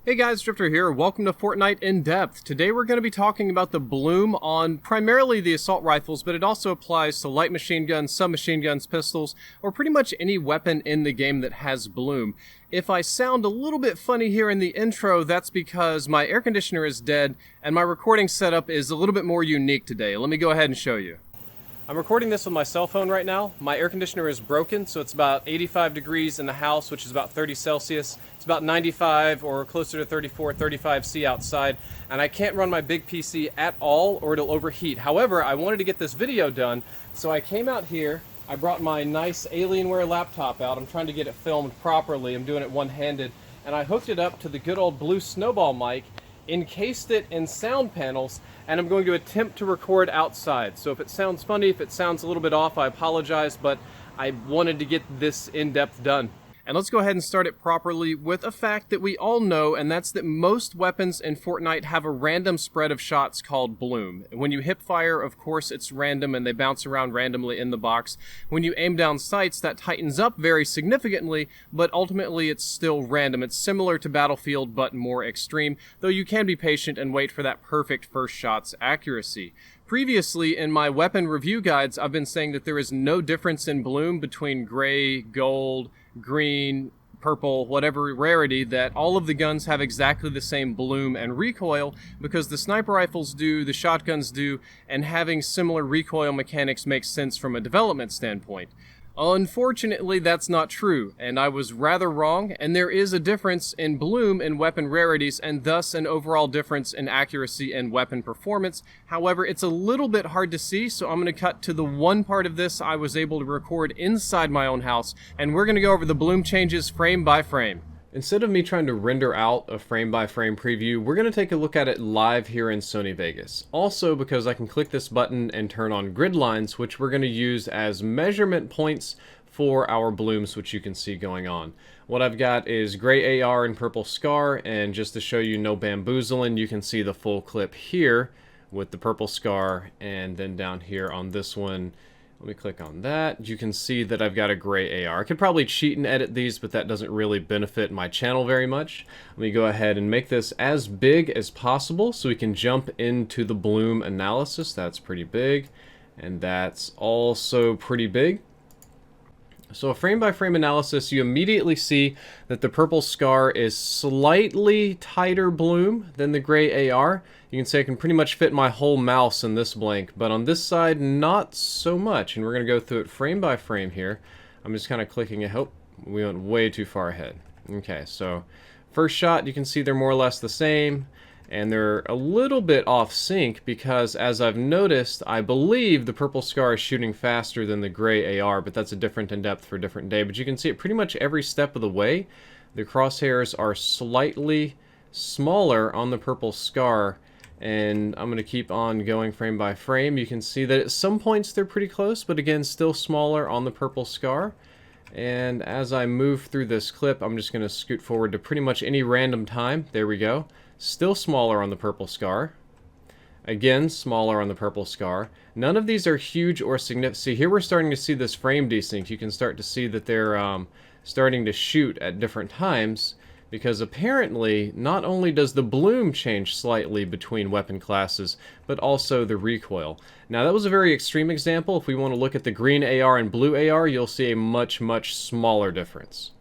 Hey guys, Drifter here. Welcome to Fortnite In Depth. Today we're going to be talking about the bloom on primarily the assault rifles, but it also applies to light machine guns, submachine guns, pistols, or pretty much any weapon in the game that has bloom. If I sound a little bit funny here in the intro, that's because my air conditioner is dead and my recording setup is a little bit more unique today. Let me go ahead and show you. I'm recording this with my cell phone right now. My air conditioner is broken, so it's about 85 degrees in the house, which is about 30 Celsius. It's about 95 or closer to 34, 35 C outside, and I can't run my big PC at all or it'll overheat. However, I wanted to get this video done, so I came out here. I brought my nice Alienware laptop out. I'm trying to get it filmed properly. I'm doing it one-handed, and I hooked it up to the good old Blue Snowball mic, encased it in sound panels, and I'm going to attempt to record outside. So if it sounds funny, if it sounds a little bit off, I apologize, but I wanted to get this in-depth done. And let's go ahead and start it properly with a fact that we all know, and that's that most weapons in Fortnite have a random spread of shots called bloom. When you hip fire, of course, it's random and they bounce around randomly in the box. When you aim down sights, that tightens up very significantly, but ultimately it's still random. It's similar to Battlefield, but more extreme, though you can be patient and wait for that perfect first shot's accuracy. Previously, in my weapon review guides, I've been saying that there is no difference in bloom between gray, gold, green, purple, whatever rarity, that all of the guns have exactly the same bloom and recoil because the sniper rifles do, the shotguns do, and having similar recoil mechanics makes sense from a development standpoint. Unfortunately, that's not true, and I was rather wrong, and there is a difference in bloom in weapon rarities, and thus an overall difference in accuracy and weapon performance. However, it's a little bit hard to see, so I'm going to cut to the one part of this I was able to record inside my own house, and we're going to go over the bloom changes frame by frame. Instead of me trying to render out a frame-by-frame preview, we're going to take a look at it live here in Sony Vegas. Also, because I can click this button and turn on grid lines, which we're going to use as measurement points for our blooms, which you can see going on. What I've got is gray AR and purple scar, and just to show you no bamboozling, you can see the full clip here with the purple scar, and then down here on this one, let me click on that. You can see that I've got a gray AR. I could probably cheat and edit these, but that doesn't really benefit my channel very much. Let me go ahead and make this as big as possible so we can jump into the bloom analysis. That's pretty big, and that's also pretty big. So a frame-by-frame analysis, you immediately see that the purple scar is slightly tighter bloom than the gray AR. You can say I can pretty much fit my whole mouse in this blank, but on this side, not so much. And we're going to go through it frame by frame here. I'm just kind of clicking it. Oh, we went way too far ahead. Okay, so first shot, you can see they're more or less the same. And they're a little bit off sync because, as I've noticed, I believe the purple scar is shooting faster than the gray AR, but that's a different in depth for a different day. But you can see it pretty much every step of the way. The crosshairs are slightly smaller on the purple scar, and I'm going to keep on going frame by frame. You can see that at some points they're pretty close, but again, still smaller on the purple scar. And as I move through this clip, I'm just going to scoot forward to pretty much any random time. There we go. Still smaller on the purple scar. Again, smaller on the purple scar. None of these are huge or significant. See, here we're starting to see this frame desync. You can start to see that they're starting to shoot at different times because apparently not only does the bloom change slightly between weapon classes, but also the recoil. Now that was a very extreme example. If we want to look at the green AR and blue AR, you'll see a much, much smaller difference.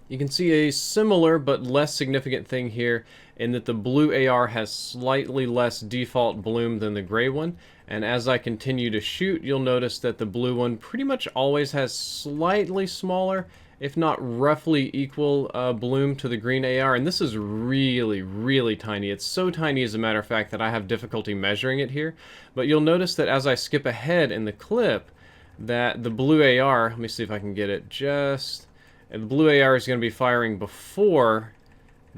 You can see a similar but less significant thing here in that the blue AR has slightly less default bloom than the gray one, and as I continue to shoot, you'll notice that the blue one pretty much always has slightly smaller, if not roughly equal bloom to the green AR, and this is really, really tiny. It's so tiny, as a matter of fact, that I have difficulty measuring it here, but you'll notice that as I skip ahead in the clip, that the blue AR, let me see if I can get it just... And the blue AR is going to be firing before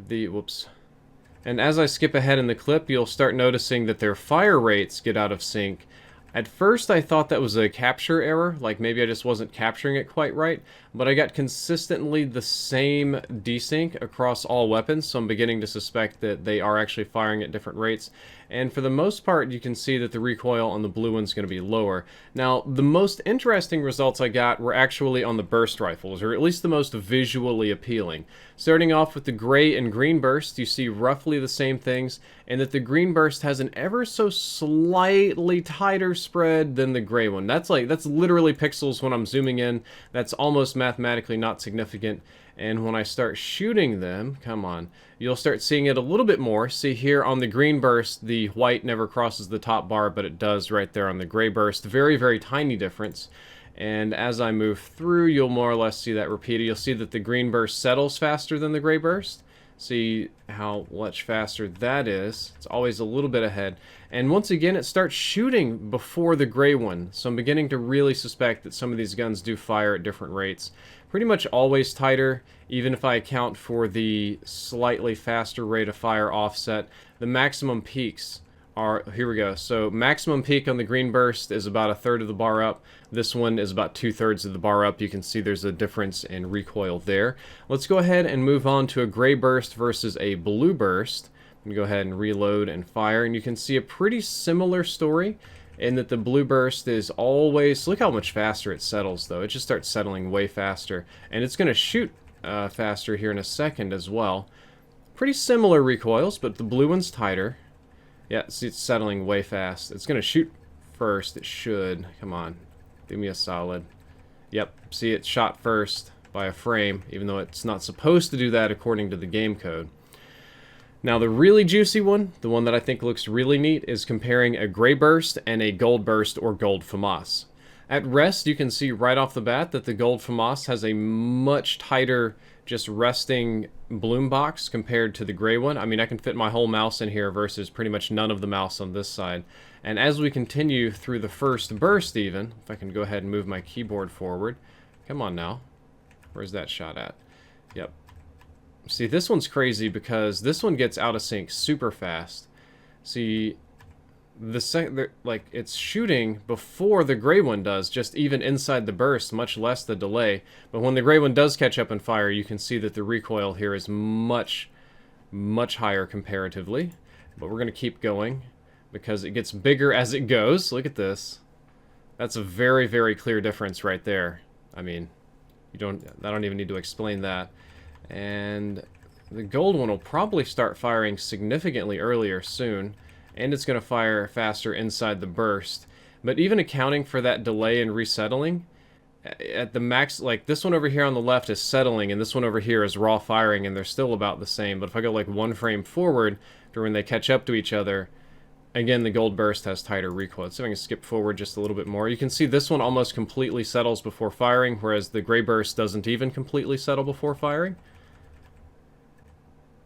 the... Whoops. And as I skip ahead in the clip, you'll start noticing that their fire rates get out of sync. At first, I thought that was a capture error, like maybe I just wasn't capturing it quite right, but I got consistently the same desync across all weapons, so I'm beginning to suspect that they are actually firing at different rates. And for the most part, you can see that the recoil on the blue one's going to be lower. Now, the most interesting results I got were actually on the burst rifles, or at least the most visually appealing. Starting off with the gray and green burst, you see roughly the same things, and that the green burst has an ever so slightly tighter spread than the gray one. That's literally pixels when I'm zooming in. That's almost mathematically not significant. And when I start shooting them, come on, you'll start seeing it a little bit more. See here on the green burst, the white never crosses the top bar, but it does right there on the gray burst. Very, very tiny difference. And as I move through, you'll more or less see that repeated. You'll see that the green burst settles faster than the gray burst. See how much faster that is. It's always a little bit ahead. And once again, it starts shooting before the gray one. So I'm beginning to really suspect that some of these guns do fire at different rates. Pretty much always tighter, even if I account for the slightly faster rate of fire offset. The maximum peaks are, here we go. So maximum peak on the green burst is about 1/3 of the bar up. This one is about 2/3 of the bar up. You can see there's a difference in recoil there. Let's go ahead and move on to a gray burst versus a blue burst. I'm gonna go ahead and reload and fire, and you can see a pretty similar story in that the blue burst is always, look how much faster it settles though. It just starts settling way faster, and it's gonna shoot faster here in a second as well. Pretty similar recoils, but the blue one's tighter. Yeah, see, it's settling way fast. It's going to shoot first. It should. Come on. Do me a solid. Yep. See, it shot first by a frame, even though it's not supposed to do that according to the game code. Now, the really juicy one, the one that I think looks really neat, is comparing a gray burst and a gold burst or gold FAMAS. At rest, you can see right off the bat that the gold FAMAS has a much tighter just resting bloom box compared to the gray one. I mean, I can fit my whole mouse in here versus pretty much none of the mouse on this side. And as we continue through the first burst even, if I can go ahead and move my keyboard forward. Come on now. Where's that shot at? Yep. See, this one's crazy because this one gets out of sync super fast. See, like it's shooting before the gray one does, just even inside the burst, much less the delay. But when the gray one does catch up and fire, you can see that the recoil here is much higher comparatively. But we're going to keep going because it gets bigger as it goes. Look at this. That's a very, very clear difference right there. I mean, I don't even need to explain that. And the gold one will probably start firing significantly earlier soon. And it's going to fire faster inside the burst. But even accounting for that delay and resettling, at the max, like this one over here on the left is settling, and this one over here is raw firing, and they're still about the same. But if I go like one frame forward to when they catch up to each other, again, the gold burst has tighter recoil. So if I can skip forward just a little bit more, you can see this one almost completely settles before firing, whereas the gray burst doesn't even completely settle before firing.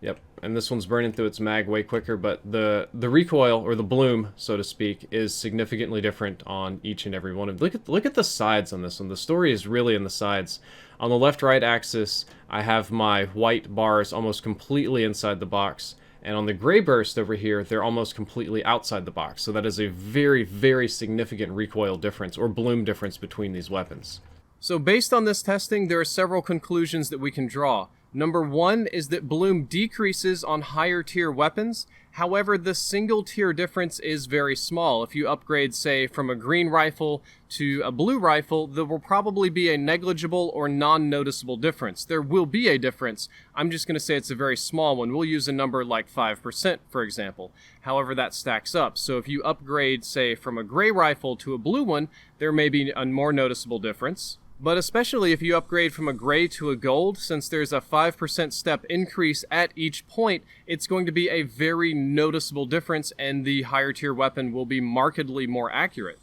Yep, and this one's burning through its mag way quicker, but the recoil, or the bloom, so to speak, is significantly different on each and every one of them. Look at the sides on this one. The story is really in the sides. On the left-right axis, I have my white bars almost completely inside the box, and on the gray burst over here, they're almost completely outside the box. So that is a very, very significant recoil difference, or bloom difference between these weapons. So based on this testing, there are several conclusions that we can draw. Number one is that bloom decreases on higher tier weapons. However, the single tier difference is very small. If you upgrade, say, from a green rifle to a blue rifle, there will probably be a negligible or non-noticeable difference. There will be a difference. I'm just going to say it's a very small one. We'll use a number like 5%, for example. However, that stacks up. So if you upgrade, say, from a gray rifle to a blue one, there may be a more noticeable difference. But especially if you upgrade from a gray to a gold, since there's a 5% step increase at each point, it's going to be a very noticeable difference, and the higher tier weapon will be markedly more accurate.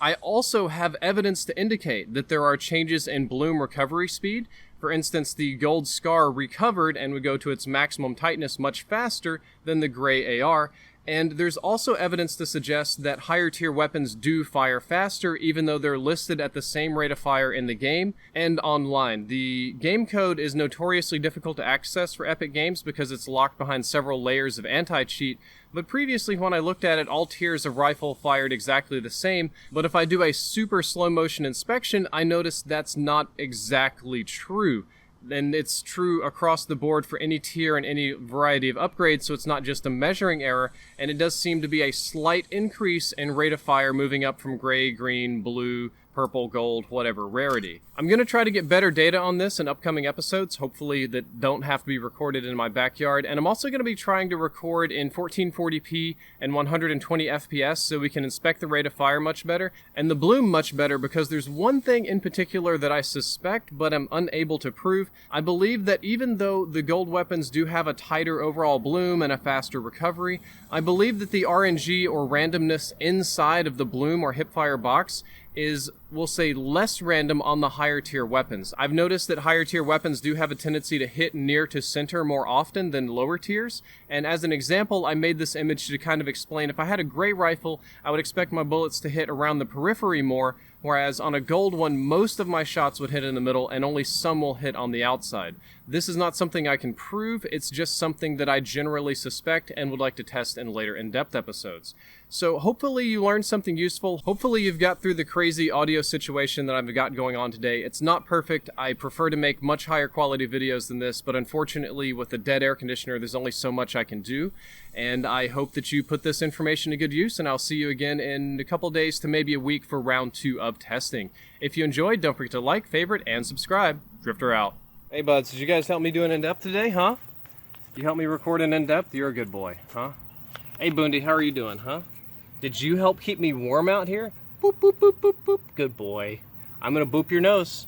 I also have evidence to indicate that there are changes in bloom recovery speed. For instance, the gold scar recovered and would go to its maximum tightness much faster than the gray AR. And there's also evidence to suggest that higher tier weapons do fire faster, even though they're listed at the same rate of fire in the game and online. The game code is notoriously difficult to access for Epic Games because it's locked behind several layers of anti-cheat, but previously when I looked at it, all tiers of rifle fired exactly the same. But if I do a super slow motion inspection, I notice that's not exactly true. And it's true across the board for any tier and any variety of upgrades, so it's not just a measuring error, and it does seem to be a slight increase in rate of fire moving up from gray, green, blue, purple, gold, whatever rarity. I'm going to try to get better data on this in upcoming episodes, hopefully that don't have to be recorded in my backyard, and I'm also going to be trying to record in 1440p and 120 FPS so we can inspect the rate of fire much better, and the bloom much better, because there's one thing in particular that I suspect but am unable to prove. I believe that even though the gold weapons do have a tighter overall bloom and a faster recovery, I believe that the RNG or randomness inside of the bloom or hipfire box is, we'll say, less random on the higher tier weapons. I've noticed that higher tier weapons do have a tendency to hit near to center more often than lower tiers, and as an example, I made this image to kind of explain if I had a gray rifle, I would expect my bullets to hit around the periphery more, whereas on a gold one, most of my shots would hit in the middle and only some will hit on the outside. This is not something I can prove, it's just something that I generally suspect and would like to test in later in-depth episodes. So hopefully you learned something useful. Hopefully you've got through the crazy audio situation that I've got going on today. It's not perfect. I prefer to make much higher quality videos than this, but unfortunately with the dead air conditioner, there's only so much I can do. And I hope that you put this information to good use, and I'll see you again in a couple days to maybe a week for round 2 of testing. If you enjoyed, don't forget to like, favorite, and subscribe. Drifter out. Hey buds, did you guys help me do an in-depth today, huh? You help me record an in-depth? You're a good boy, huh? Hey Bundy, how are you doing, huh? Did you help keep me warm out here? Boop, boop, boop, boop, boop. Good boy. I'm gonna boop your nose.